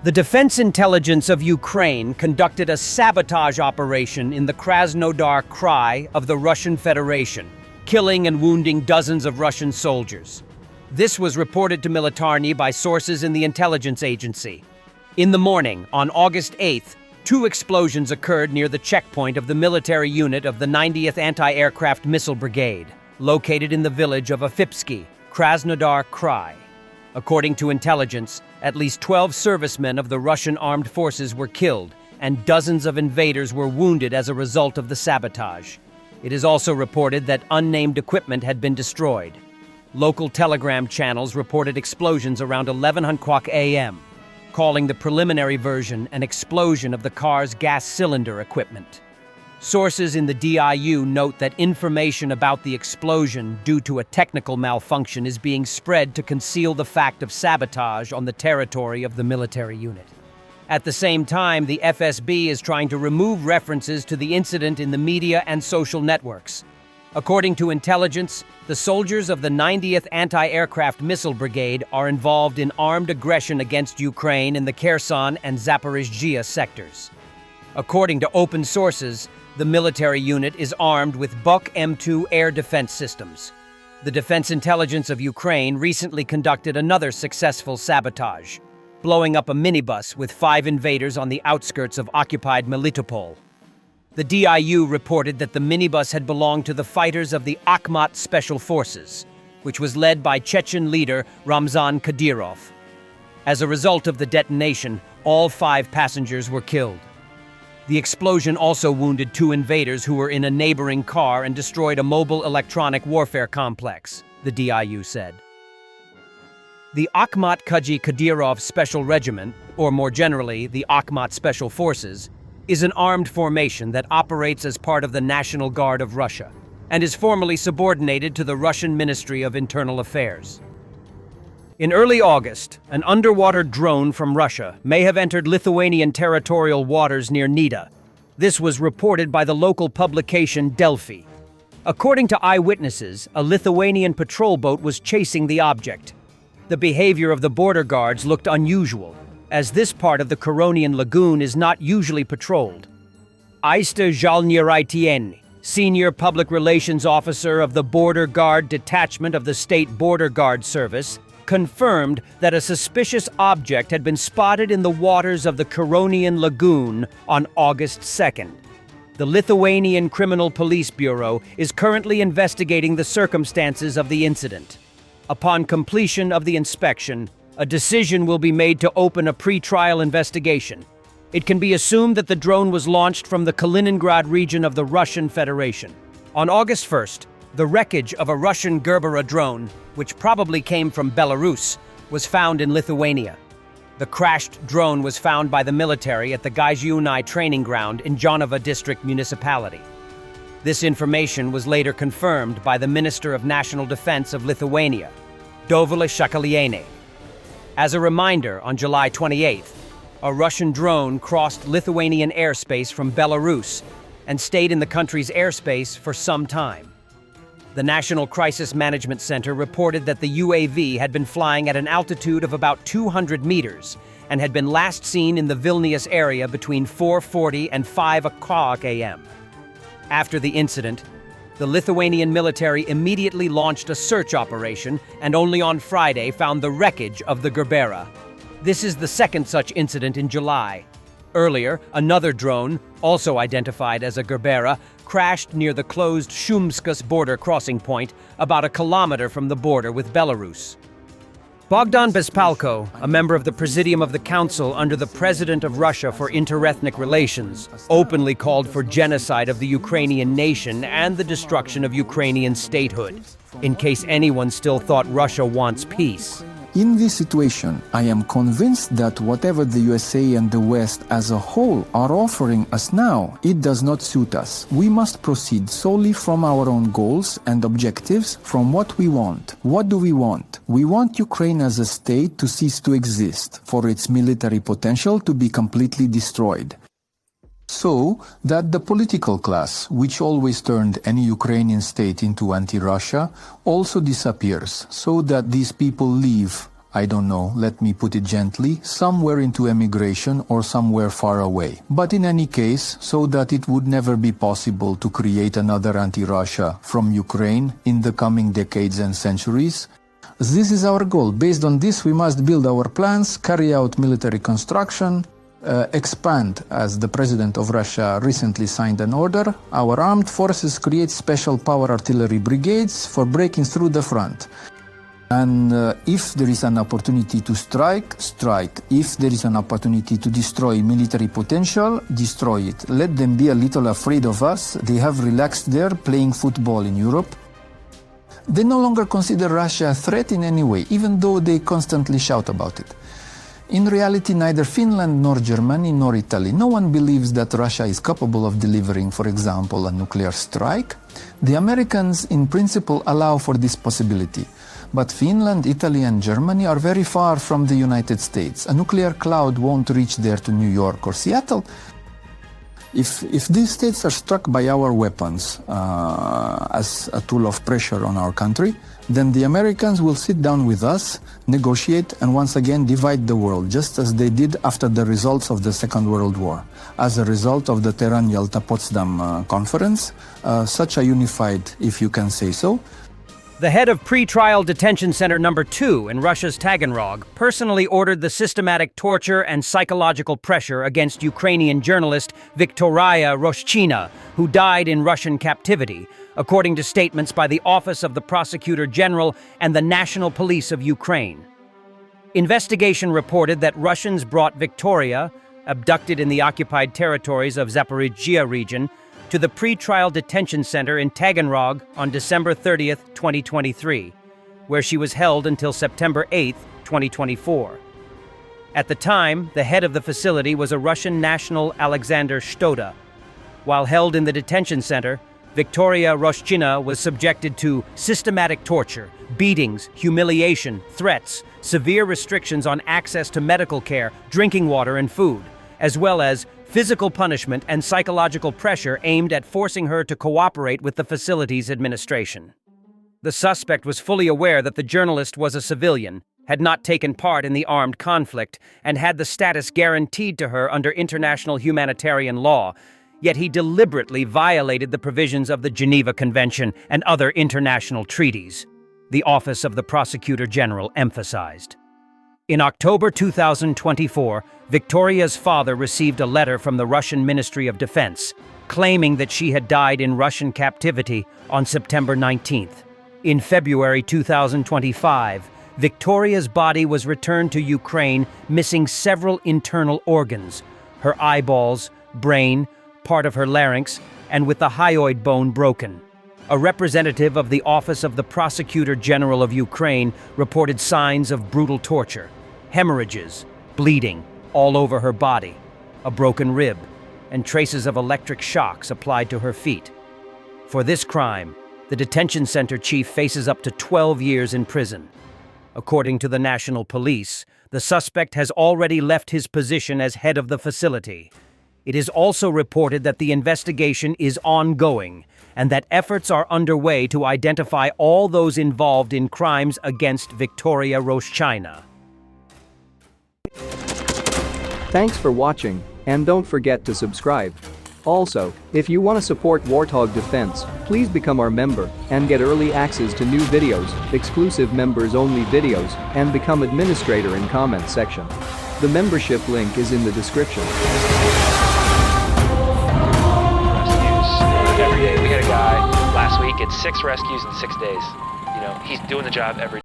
The Defense Intelligence of Ukraine conducted a sabotage operation in the Krasnodar Krai of the Russian Federation, killing and wounding dozens of Russian soldiers. This was reported to Militarny by sources in the intelligence agency. In the morning, on August 8th, 2 explosions occurred near the checkpoint of the military unit of the 90th Anti-Aircraft Missile Brigade, located in the village of Afipsky, Krasnodar Krai. According to intelligence, at least 12 servicemen of the Russian armed forces were killed, and dozens of invaders were wounded as a result of the sabotage. It is also reported that unnamed equipment had been destroyed. Local telegram channels reported explosions around 11:00 a.m., calling the preliminary version an explosion of the car's gas cylinder equipment. Sources in the DIU note that information about the explosion due to a technical malfunction is being spread to conceal the fact of sabotage on the territory of the military unit. At the same time, the FSB is trying to remove references to the incident in the media and social networks. According to intelligence, the soldiers of the 90th Anti-Aircraft Missile Brigade are involved in armed aggression against Ukraine in the Kherson and Zaporizhzhia sectors. According to open sources, the military unit is armed with Buk M2 air defense systems. The Defense Intelligence of Ukraine recently conducted another successful sabotage, blowing up a minibus with 5 invaders on the outskirts of occupied Melitopol. The DIU reported that the minibus had belonged to the fighters of the Akhmat Special Forces, which was led by Chechen leader Ramzan Kadyrov. As a result of the detonation, all 5 passengers were killed. The explosion also wounded 2 invaders who were in a neighboring car and destroyed a mobile electronic warfare complex, the DIU said. The Akhmat Kadyrov Special Regiment, or more generally, the Akhmat Special Forces, is an armed formation that operates as part of the National Guard of Russia and is formally subordinated to the Russian Ministry of Internal Affairs. In early August, an underwater drone from Russia may have entered Lithuanian territorial waters near Nida. This was reported by the local publication Delphi. According to eyewitnesses, a Lithuanian patrol boat was chasing the object. The behavior of the border guards looked unusual, as this part of the Curonian Lagoon is not usually patrolled. Aista Zhalnyaraitieni, Senior Public Relations Officer of the Border Guard Detachment of the State Border Guard Service, confirmed that a suspicious object had been spotted in the waters of the Curonian Lagoon on August 2nd. The Lithuanian Criminal Police Bureau is currently investigating the circumstances of the incident. Upon completion of the inspection, a decision will be made to open a pre-trial investigation. It can be assumed that the drone was launched from the Kaliningrad region of the Russian Federation. On August 1st, the wreckage of a Russian Gerbera drone, which probably came from Belarus, was found in Lithuania. The crashed drone was found by the military at the Gaiziūnai training ground in Jonava District Municipality. This information was later confirmed by the Minister of National Defense of Lithuania, Dovile Šakalienė. As a reminder, on July 28th, a Russian drone crossed Lithuanian airspace from Belarus and stayed in the country's airspace for some time. The National Crisis Management Center reported that the UAV had been flying at an altitude of about 200 meters and had been last seen in the Vilnius area between 4:40 and 5:00 a.m. After the incident, the Lithuanian military immediately launched a search operation and only on Friday found the wreckage of the Gerbera. This is the second such incident in July. Earlier, another drone, also identified as a Gerbera, crashed near the closed Shumskas border crossing point about a kilometer from the border with Belarus. Bogdan Bespalo, a member of the Presidium of the Council under the President of Russia for Interethnic Relations, openly called for genocide of the Ukrainian nation and the destruction of Ukrainian statehood, in case anyone still thought Russia wants peace. In this situation, I am convinced that whatever the USA and the West as a whole are offering us now, it does not suit us. We must proceed solely from our own goals and objectives, from what we want. What do we want? We want Ukraine as a state to cease to exist, for its military potential to be completely destroyed. So that the political class, which always turned any Ukrainian state into anti-Russia, also disappears, so that these people leave I don't know, let me put it gently, somewhere into emigration or somewhere far away. But in any case, so that it would never be possible to create another anti-Russia from Ukraine in the coming decades and centuries, this is our goal. Based on this, we must build our plans, carry out military construction, expand, as the President of Russia recently signed an order. Our armed forces create special power artillery brigades for breaking through the front. And if there is an opportunity to strike, strike. If there is an opportunity to destroy military potential, destroy it. Let them be a little afraid of us. They have relaxed there playing football in Europe. They no longer consider Russia a threat in any way, even though they constantly shout about it. In reality, neither Finland nor Germany nor Italy, no one believes that Russia is capable of delivering, for example, a nuclear strike. The Americans, in principle, allow for this possibility. But Finland, Italy and Germany are very far from the United States. A nuclear cloud won't reach there to New York or Seattle. If these states are struck by our weapons as a tool of pressure on our country, then the Americans will sit down with us, negotiate, and once again divide the world, just as they did after the results of the Second World War. As a result of the Tehran-Yalta-Potsdam conference, such a unified, if you can say so, The head of Pre-Trial Detention Center Number 2 in Russia's Taganrog personally ordered the systematic torture and psychological pressure against Ukrainian journalist Viktoria Roshchina, who died in Russian captivity, according to statements by the Office of the Prosecutor General and the National Police of Ukraine. Investigation reported that Russians brought Victoria, abducted in the occupied territories of Zaporizhzhia region, to the pre-trial detention center in Taganrog on December 30th, 2023, where she was held until September 8th, 2024. At the time, the head of the facility was a Russian national, Alexander Stoa. While held in the detention center, Viktoria Roshchina was subjected to systematic torture, beatings, humiliation, threats, severe restrictions on access to medical care, drinking water, and food, as well as physical punishment and psychological pressure aimed at forcing her to cooperate with the facility's administration. The suspect was fully aware that the journalist was a civilian, had not taken part in the armed conflict, and had the status guaranteed to her under international humanitarian law, yet he deliberately violated the provisions of the Geneva Convention and other international treaties, the Office of the Prosecutor General emphasized. In October 2024, Victoria's father received a letter from the Russian Ministry of Defense, claiming that she had died in Russian captivity on September 19th. In February 2025, Victoria's body was returned to Ukraine, missing several internal organs, her eyeballs, brain, part of her larynx, and with the hyoid bone broken. A representative of the Office of the Prosecutor General of Ukraine reported signs of brutal torture, hemorrhages, bleeding all over her body, a broken rib, and traces of electric shocks applied to her feet. For this crime, the detention center chief faces up to 12 years in prison. According to the National Police, the suspect has already left his position as head of the facility. It is also reported that the investigation is ongoing and that efforts are underway to identify all those involved in crimes against Viktoria Roshchina. Thanks for watching, and don't forget to subscribe. Also, if you want to support Warthog Defense, please become our member and get early access to new videos, exclusive members-only videos, and become administrator in comment section. The membership link is in the description. Every day. We had a guy last week, it's 6 rescues in 6 days. You know, he's doing the job every day.